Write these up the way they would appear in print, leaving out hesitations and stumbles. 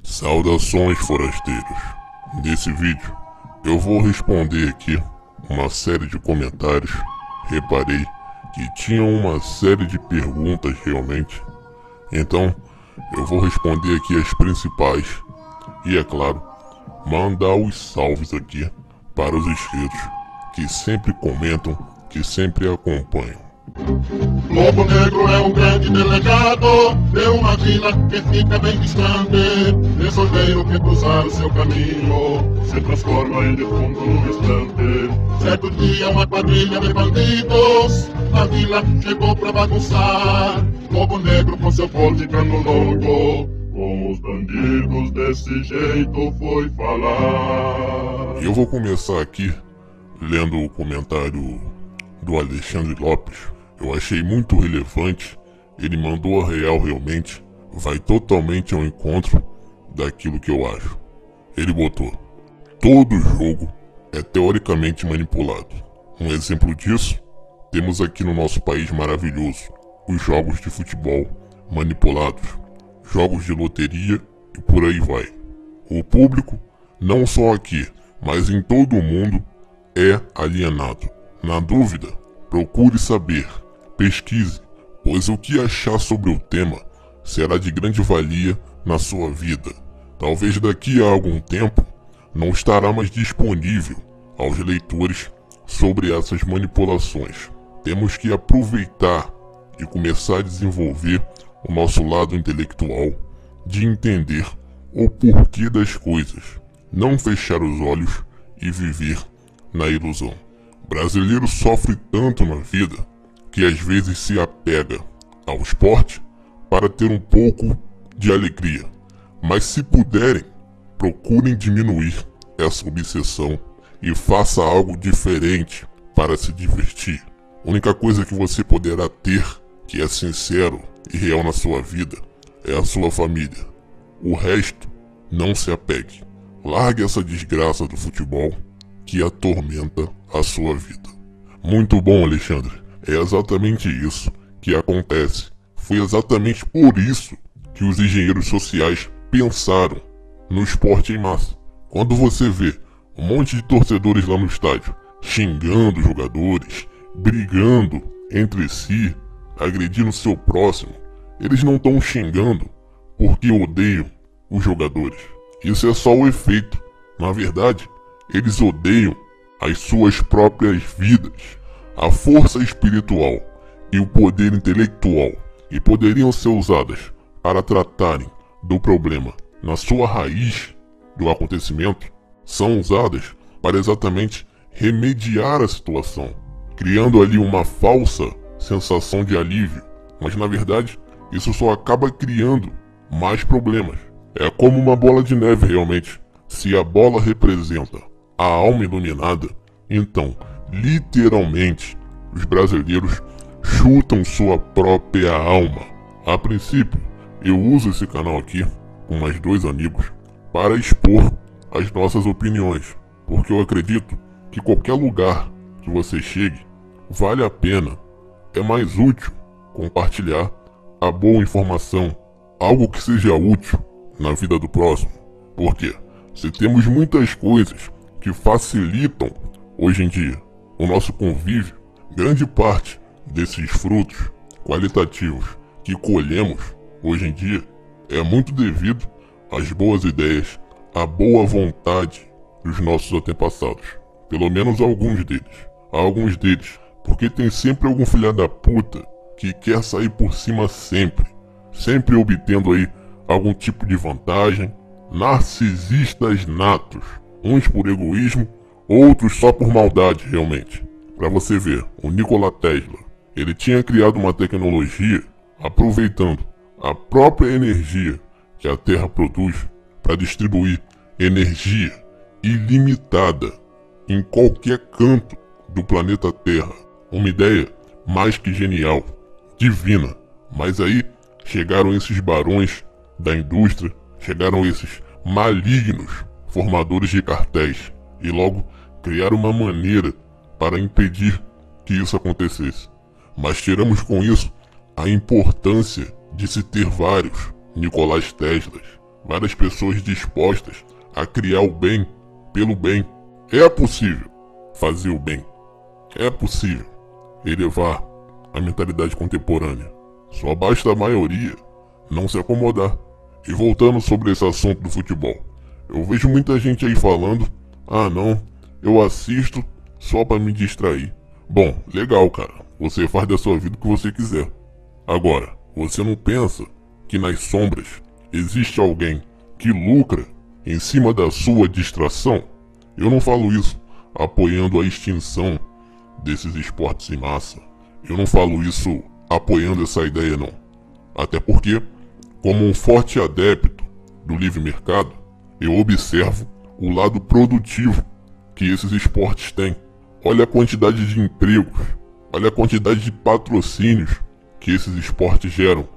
Saudações, forasteiros! Nesse vídeo eu vou responder aqui uma série de comentários. Reparei que tinham uma série de perguntas realmente, então eu vou responder aqui as principais e, é claro, mandar os salves aqui para os inscritos que sempre comentam, que sempre acompanham. Lobo Negro é um grande delegado de uma vila que fica bem distante. Mensageiro que cruzar o seu caminho se transforma em defunto num instante. Certo dia uma quadrilha de bandidos na vila chegou pra bagunçar. Lobo Negro com seu forte cano longo com os bandidos desse jeito foi falar. Eu vou começar aqui lendo o comentário do Alexandre Lopes. Eu achei muito relevante, ele mandou a real realmente, vai totalmente ao encontro daquilo que eu acho. Ele botou: todo jogo é teoricamente manipulado. Um exemplo disso, temos aqui no nosso país maravilhoso, os jogos de futebol manipulados, jogos de loteria e por aí vai. O público, não só aqui, mas em todo o mundo, é alienado. Na dúvida, procure saber. Pesquise, pois o que achar sobre o tema será de grande valia na sua vida. Talvez daqui a algum tempo não estará mais disponível aos leitores sobre essas manipulações. Temos que aproveitar e começar a desenvolver o nosso lado intelectual de entender o porquê das coisas, não fechar os olhos e viver na ilusão. O brasileiro sofre tanto na vida que às vezes se apega ao esporte para ter um pouco de alegria. Mas se puderem, procurem diminuir essa obsessão e faça algo diferente para se divertir. A única coisa que você poderá ter que é sincero e real na sua vida é a sua família. O resto, não se apegue. Largue essa desgraça do futebol que atormenta a sua vida. Muito bom, Alexandre. É exatamente isso que acontece. Foi exatamente por isso que os engenheiros sociais pensaram no esporte em massa. Quando você vê um monte de torcedores lá no estádio xingando os jogadores, brigando entre si, agredindo seu próximo, eles não estão xingando porque odeiam os jogadores. Isso é só o efeito. Na verdade, eles odeiam as suas próprias vidas. A força espiritual e o poder intelectual que poderiam ser usadas para tratarem do problema na sua raiz do acontecimento são usadas para exatamente remediar a situação, criando ali uma falsa sensação de alívio, mas na verdade isso só acaba criando mais problemas. É como uma bola de neve realmente. Se a bola representa a alma iluminada, então literalmente, os brasileiros chutam sua própria alma. A princípio, eu uso esse canal aqui com mais 2 amigos para expor as nossas opiniões, porque eu acredito que qualquer lugar que você chegue, vale a pena, é mais útil compartilhar a boa informação, algo que seja útil na vida do próximo. Porque se temos muitas coisas que facilitam hoje em dia o nosso convívio, grande parte desses frutos qualitativos que colhemos hoje em dia é muito devido às boas ideias, à boa vontade dos nossos antepassados. Pelo menos alguns deles. Alguns deles, porque tem sempre algum filho da puta que quer sair por cima sempre obtendo aí algum tipo de vantagem. Narcisistas natos, uns por egoísmo, outros só por maldade realmente. Pra você ver, o Nikola Tesla, ele tinha criado uma tecnologia aproveitando a própria energia que a Terra produz para distribuir energia ilimitada em qualquer canto do planeta Terra. Uma ideia mais que genial, divina. Mas aí chegaram esses barões da indústria, chegaram esses malignos formadores de cartéis e logo criaram uma maneira para impedir que isso acontecesse. Mas tiramos com isso a importância de se ter vários Nicolás Teslas, várias pessoas dispostas a criar o bem pelo bem. É possível fazer o bem. É possível elevar a mentalidade contemporânea. Só basta a maioria não se acomodar. E voltando sobre esse assunto do futebol, eu vejo muita gente aí falando: ah não, eu assisto só pra me distrair. Bom, legal, cara, você faz da sua vida o que você quiser. Agora, você não pensa que nas sombras existe alguém que lucra em cima da sua distração? Eu não falo isso apoiando a extinção desses esportes em massa. Eu não falo isso apoiando essa ideia, não. Até porque, como um forte adepto do livre mercado, eu observo o lado produtivo que esses esportes têm. Olha a quantidade de empregos, olha a quantidade de patrocínios que esses esportes geram,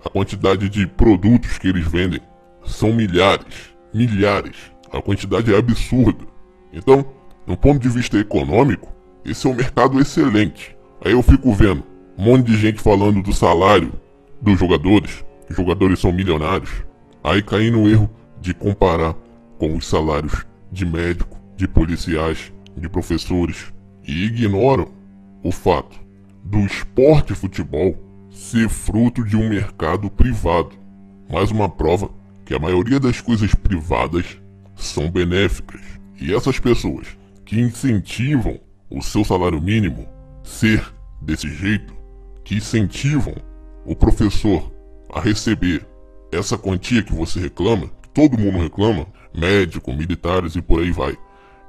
a quantidade de produtos que eles vendem. São milhares, a quantidade é absurda. Então, do ponto de vista econômico, esse é um mercado excelente. Aí eu fico vendo um monte de gente falando do salário dos jogadores, os jogadores são milionários. Aí caí no erro de comparar com os salários de médico, de policiais, de professores, e ignoram o fato do esporte futebol ser fruto de um mercado privado. Mais uma prova que a maioria das coisas privadas são benéficas. E essas pessoas que incentivam o seu salário mínimo ser desse jeito, que incentivam o professor a receber essa quantia que você reclama, que todo mundo reclama, médico, militares e por aí vai,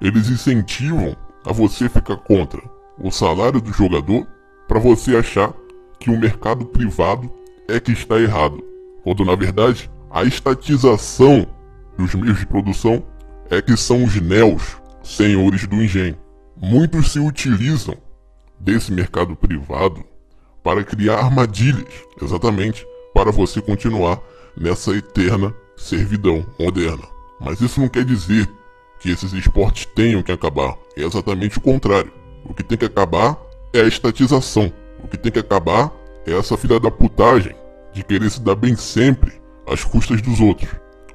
eles incentivam a você ficar contra o salário do jogador para você achar que o mercado privado é que está errado, quando na verdade a estatização dos meios de produção é que são os néos senhores do engenho. Muitos se utilizam desse mercado privado para criar armadilhas, exatamente para você continuar nessa eterna servidão moderna. Mas isso não quer dizer que esses esportes tenham que acabar. É exatamente o contrário. O que tem que acabar é a estatização. O que tem que acabar é essa filha da putagem de querer se dar bem sempre às custas dos outros.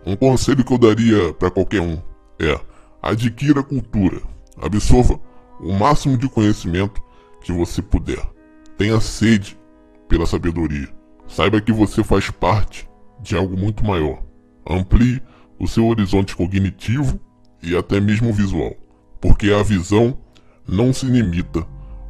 Um conselho que eu daria para qualquer um é: adquira cultura, absorva o máximo de conhecimento que você puder. Tenha sede pela sabedoria. Saiba que você faz parte de algo muito maior. Amplie o seu horizonte cognitivo e até mesmo visual, porque a visão não se limita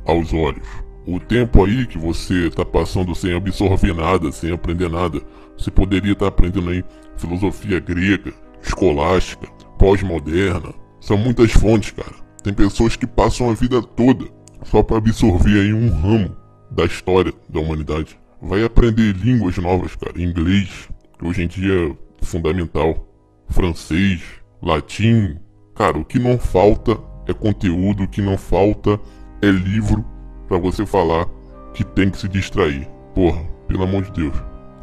aos olhos. O tempo aí que você está passando sem absorver nada, sem aprender nada, você poderia estar aprendendo aí filosofia grega, escolástica, pós-moderna. São muitas fontes, cara. Tem pessoas que passam a vida toda só para absorver aí um ramo da história da humanidade. Vai aprender línguas novas, cara. Inglês, que hoje em dia é fundamental. Francês, latim. Cara, o que não falta é conteúdo, o que não falta é livro pra você falar que tem que se distrair. Porra, pelo amor de Deus.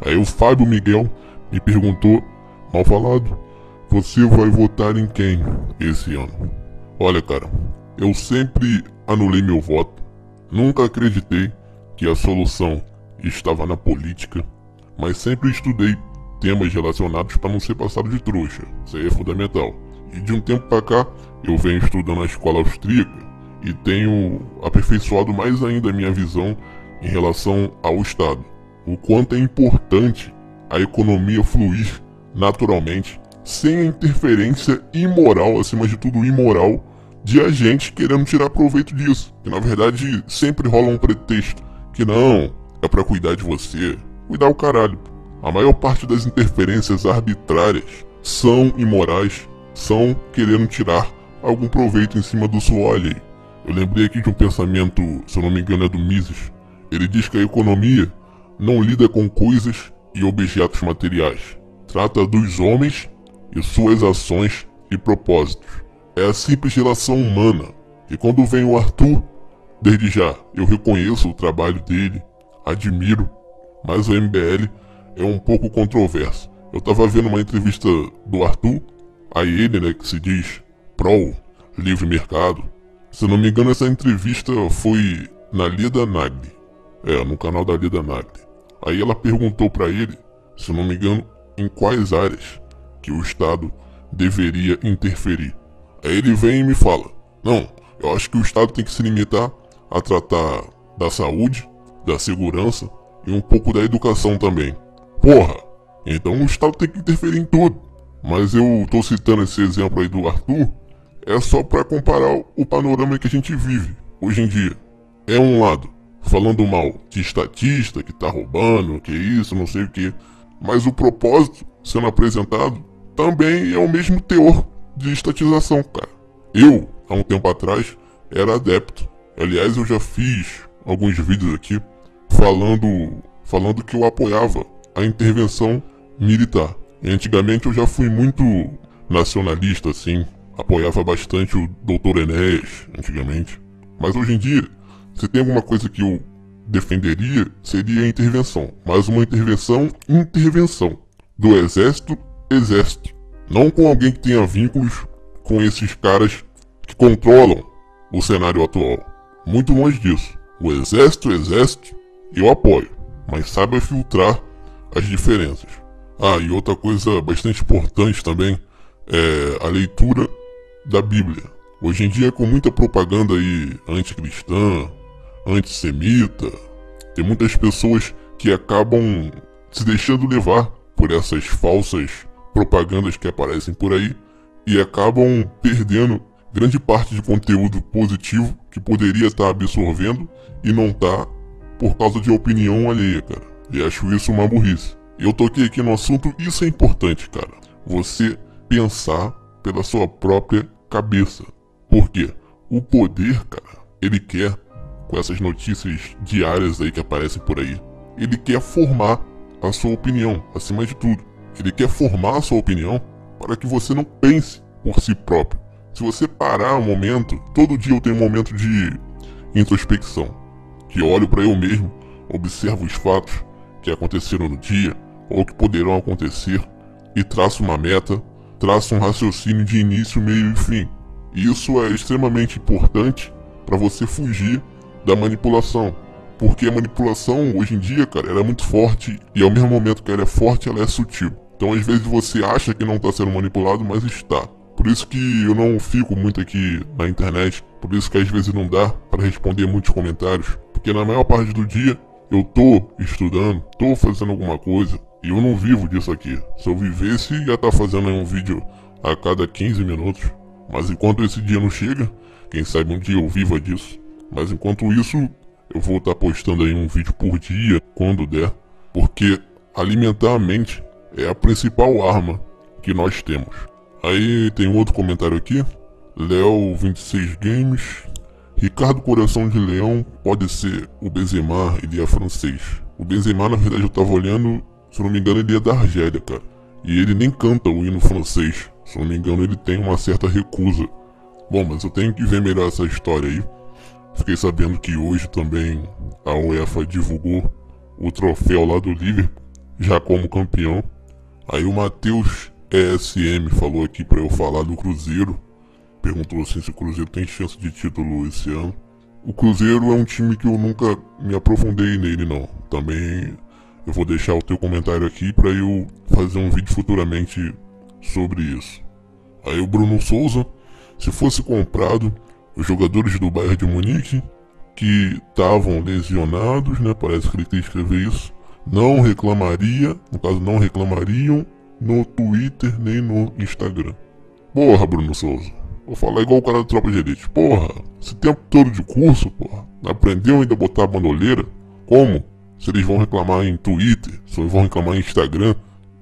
Aí o Fábio Miguel me perguntou, mal falado, você vai votar em quem esse ano? Olha, cara, eu sempre anulei meu voto. Nunca acreditei que a solução estava na política, mas sempre estudei temas relacionados para não ser passado de trouxa. Isso aí é fundamental. E de um tempo para cá, eu venho estudando na escola austríaca e tenho aperfeiçoado mais ainda a minha visão em relação ao Estado. O quanto é importante a economia fluir naturalmente, sem a interferência imoral, acima de tudo imoral, de agentes querendo tirar proveito disso. Que na verdade sempre rola um pretexto, que não, é pra cuidar de você. Cuidar o caralho. A maior parte das interferências arbitrárias são imorais, são querendo tirar algum proveito em cima do suor alheio. Eu lembrei aqui de um pensamento, se eu não me engano é do Mises. Ele diz que a economia não lida com coisas e objetos materiais. Trata dos homens e suas ações e propósitos. É a simples relação humana. E quando vem o Arthur, desde já eu reconheço o trabalho dele, admiro, mas o MBL é um pouco controverso. Eu tava vendo uma entrevista do Arthur, a ele, né, que se diz pró livre mercado. Se não me engano, essa entrevista foi na Lida Nagli. No canal da Lida Nagli. Aí ela perguntou pra ele, se não me engano, em quais áreas que o Estado deveria interferir. Aí ele vem e me fala, não, eu acho que o Estado tem que se limitar a tratar da saúde, da segurança e um pouco da educação também. Porra, então o Estado tem que interferir em tudo. Mas eu tô citando esse exemplo aí do Arthur, é só para comparar o panorama que a gente vive hoje em dia. É um lado falando mal de estatista que tá roubando, que isso, não sei o que. Mas o propósito sendo apresentado também é o mesmo teor de estatização, cara. Eu, há um tempo atrás, era adepto. Aliás, eu já fiz alguns vídeos aqui falando que eu apoiava a intervenção militar. E antigamente eu já fui muito nacionalista, assim. Apoiava bastante o Dr. Enéas, antigamente. Mas hoje em dia, se tem alguma coisa que eu defenderia, seria a intervenção. Mas uma intervenção do exército. Não com alguém que tenha vínculos com esses caras que controlam o cenário atual. Muito longe disso. O exército, eu apoio. Mas saiba filtrar as diferenças. Ah, e outra coisa bastante importante também é a leitura da Bíblia. Hoje em dia, com muita propaganda aí anticristã, antissemita, tem muitas pessoas que acabam se deixando levar por essas falsas propagandas que aparecem por aí e acabam perdendo grande parte de conteúdo positivo que poderia estar absorvendo e não tá por causa de opinião alheia, cara. E acho isso uma burrice. Eu toquei aqui no assunto, isso é importante, cara. Você pensar pela sua própria cabeça. Por quê? O poder, cara, ele quer, com essas notícias diárias aí que aparecem por aí, ele quer formar a sua opinião, acima de tudo. Ele quer formar a sua opinião para que você não pense por si próprio. Se você parar um momento, todo dia eu tenho um momento de introspecção, que eu olho para eu mesmo, observo os fatos que aconteceram no dia, ou que poderão acontecer, e traço uma meta, traço um raciocínio de início, meio e fim. E isso é extremamente importante para você fugir da manipulação. Porque a manipulação, hoje em dia, cara, ela é muito forte, e ao mesmo momento que ela é forte, ela é sutil. Então, às vezes, você acha que não está sendo manipulado, mas está. Por isso que eu não fico muito aqui na internet, por isso que às vezes não dá para responder muitos comentários. Porque na maior parte do dia, eu tô estudando, tô fazendo alguma coisa, e eu não vivo disso aqui. Se eu vivesse, ia estar fazendo um vídeo a cada 15 minutos. Mas enquanto esse dia não chega, quem sabe um dia eu viva disso. Mas enquanto isso, eu vou estar postando aí um vídeo por dia, quando der. Porque alimentar a mente é a principal arma que nós temos. Aí tem um outro comentário aqui. Léo26 Games. Ricardo Coração de Leão pode ser o Benzema, ele é francês. O Benzema, na verdade, eu tava olhando, se eu não me engano, ele é da Argélia, cara. E ele nem canta o hino francês. Se eu não me engano, ele tem uma certa recusa. Bom, mas eu tenho que ver melhor essa história aí. Fiquei sabendo que hoje também a UEFA divulgou o troféu lá do Liverpool, já como campeão. Aí o Matheus ESM falou aqui pra eu falar do Cruzeiro. Perguntou assim se o Cruzeiro tem chance de título esse ano. O Cruzeiro é um time que eu nunca me aprofundei nele, não. Também eu vou deixar o teu comentário aqui pra eu fazer um vídeo futuramente sobre isso. Aí o Bruno Souza, se fosse comprado, os jogadores do Bayern de Munique que estavam lesionados, né, parece que ele quer escrever isso, não reclamariam no Twitter nem no Instagram. Porra, Bruno Souza, vou falar igual o cara da Tropa de Elite. Porra, esse tempo todo de curso, porra, aprendeu ainda a botar a bandoleira? Como? Se eles vão reclamar em Twitter, se eles vão reclamar em Instagram,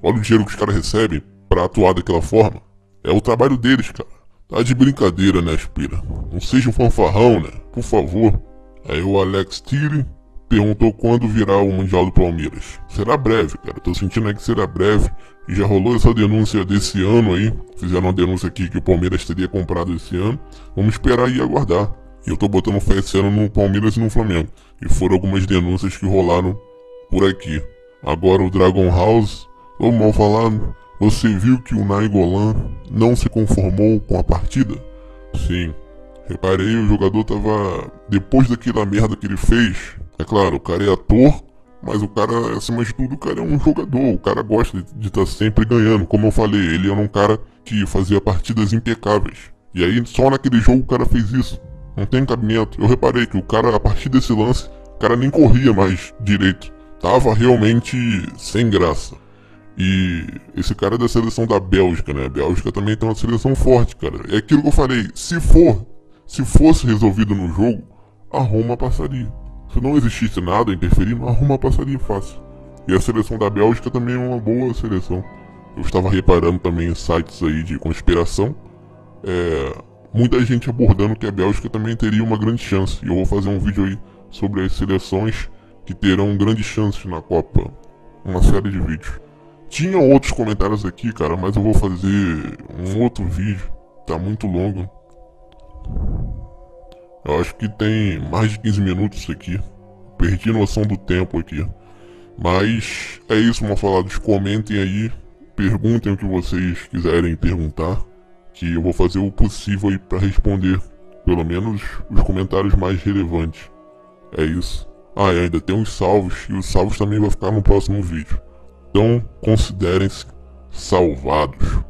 olha o dinheiro que os caras recebem pra atuar daquela forma. É o trabalho deles, cara. Tá de brincadeira, né, Aspira? Não seja um fanfarrão, né? Por favor. Aí o Alex Tiri perguntou quando virá o Mundial do Palmeiras. Será breve, cara. Tô sentindo aí que será breve. E já rolou essa denúncia desse ano aí. Fizeram uma denúncia aqui que o Palmeiras teria comprado esse ano. Vamos esperar e aguardar. E eu tô botando fé esse ano no Palmeiras e no Flamengo. E foram algumas denúncias que rolaram por aqui. Agora o Dragon House, ou mal falado, você viu que o Nainggolan não se conformou com a partida? Sim. Reparei, o jogador tava... Depois daquela merda que ele fez... É claro, o cara é ator, Mas o cara, acima de tudo, o cara é um jogador. O cara gosta de estar sempre ganhando. Como eu falei, ele era um cara que fazia partidas impecáveis. E aí, só naquele jogo o cara fez isso. Não tem cabimento. Eu reparei que o cara, a partir desse lance, o cara nem corria mais direito. Tava realmente sem graça. E esse cara é da seleção da Bélgica, né? A Bélgica também tem uma seleção forte, cara. É aquilo que eu falei. Se fosse resolvido no jogo, a Roma passaria. Se não existisse nada interferindo, a Roma passaria fácil. E a seleção da Bélgica também é uma boa seleção. Eu estava reparando também em sites aí de conspiração. Muita gente abordando que a Bélgica também teria uma grande chance. E eu vou fazer um vídeo aí sobre as seleções que terão grandes chances na Copa. Uma série de vídeos. Tinha outros comentários aqui, cara, mas eu vou fazer um outro vídeo. Tá muito longo. Eu acho que tem mais de 15 minutos isso aqui. Perdi noção do tempo aqui. Mas é isso, meus falados. Comentem aí. Perguntem o que vocês quiserem perguntar. Que eu vou fazer o possível aí pra responder. Pelo menos os comentários mais relevantes. É isso. Ah, e ainda tem os salvos. E os salvos também vai ficar no próximo vídeo. Então, considerem-se salvados.